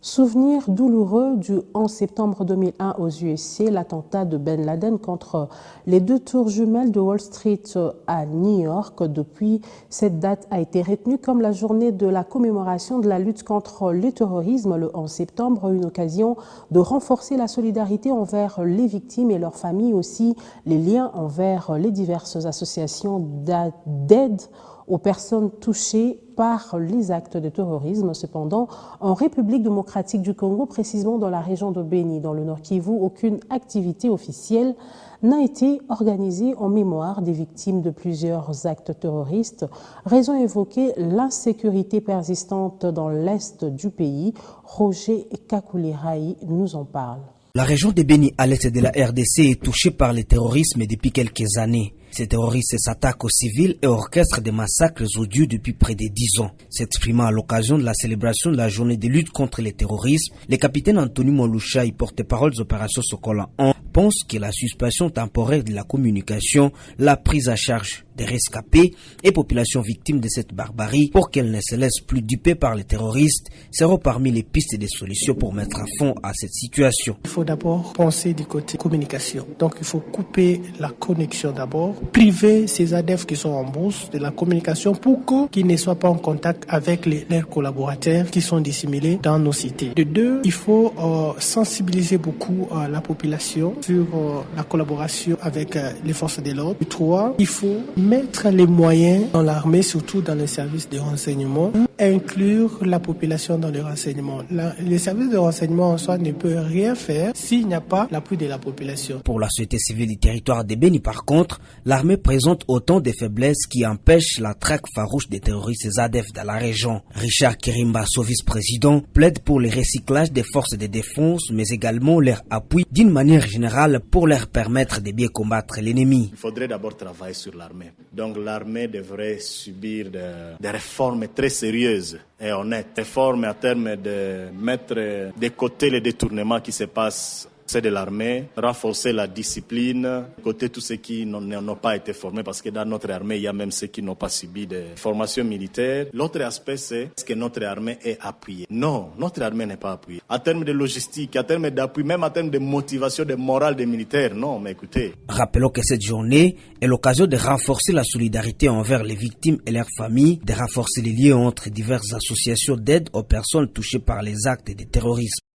Souvenir douloureux du 11 septembre 2001 aux USA, l'attentat de Ben Laden contre les deux tours jumelles de Wall Street à New York. Depuis, cette date a été retenue comme la journée de la commémoration de la lutte contre le terrorisme. Le 11 septembre, une occasion de renforcer la solidarité envers les victimes et leurs familles, aussi les liens envers les diverses associations d'aide aux personnes touchées par les actes de terrorisme. Cependant, en République démocratique du Congo, précisément dans la région de Béni, dans le Nord Kivu, aucune activité officielle n'a été organisée en mémoire des victimes de plusieurs actes terroristes. Raison évoquée, l'insécurité persistante dans l'est du pays. Roger Kakouliraï nous en parle. La région de Béni, à l'est de la RDC, est touchée par le terrorisme depuis quelques années. Ces terroristes s'attaquent aux civils et orchestrent des massacres odieux depuis près de 10 ans. S'exprimant à l'occasion de la célébration de la journée de lutte contre le terrorisme, le capitaine Anthony Molouchaï, porte-parole des opérations Sokola 1, pense que la suspension temporaire de la communication, la prise à charge des rescapés et populations victimes de cette barbarie pour qu'elles ne se laissent plus duper par les terroristes seront parmi les pistes de solutions pour mettre à fond à cette situation. Il faut d'abord penser du côté communication. Donc il faut couper la connexion d'abord, priver ces ADF qui sont en bourse de la communication pour qu'ils ne soient pas en contact avec leurs collaborateurs qui sont dissimulés dans nos cités. De deux, il faut sensibiliser beaucoup la population sur la collaboration avec les forces de l'ordre. De trois, il faut mettre les moyens dans l'armée, surtout dans les services de renseignement, inclure la population dans les renseignements. Les services de renseignement en soi ne peuvent rien faire s'il n'y a pas l'appui de la population. Pour la société civile du territoire de Béni, par contre, l'armée présente autant de faiblesses qui empêchent la traque farouche des terroristes ADF dans la région. Richard Kirimba, son vice-président, plaide pour le recyclage des forces de défense, mais également leur appui d'une manière générale pour leur permettre de bien combattre l'ennemi. Il faudrait d'abord travailler sur l'armée. Donc l'armée devrait subir des réformes très sérieuses et honnêtes. Réformes à terme de mettre de côté les détournements qui se passent. C'est de l'armée, renforcer la discipline, côté tous ceux qui n'ont pas été formés, parce que dans notre armée, il y a même ceux qui n'ont pas subi de formation militaire. L'autre aspect, c'est est-ce que notre armée est appuyée? Non, notre armée n'est pas appuyée. À terme de logistique, à terme d'appui, même à terme de motivation, de morale des militaires, non, mais écoutez. Rappelons que cette journée est l'occasion de renforcer la solidarité envers les victimes et leurs familles, de renforcer les liens entre diverses associations d'aide aux personnes touchées par les actes de terrorisme.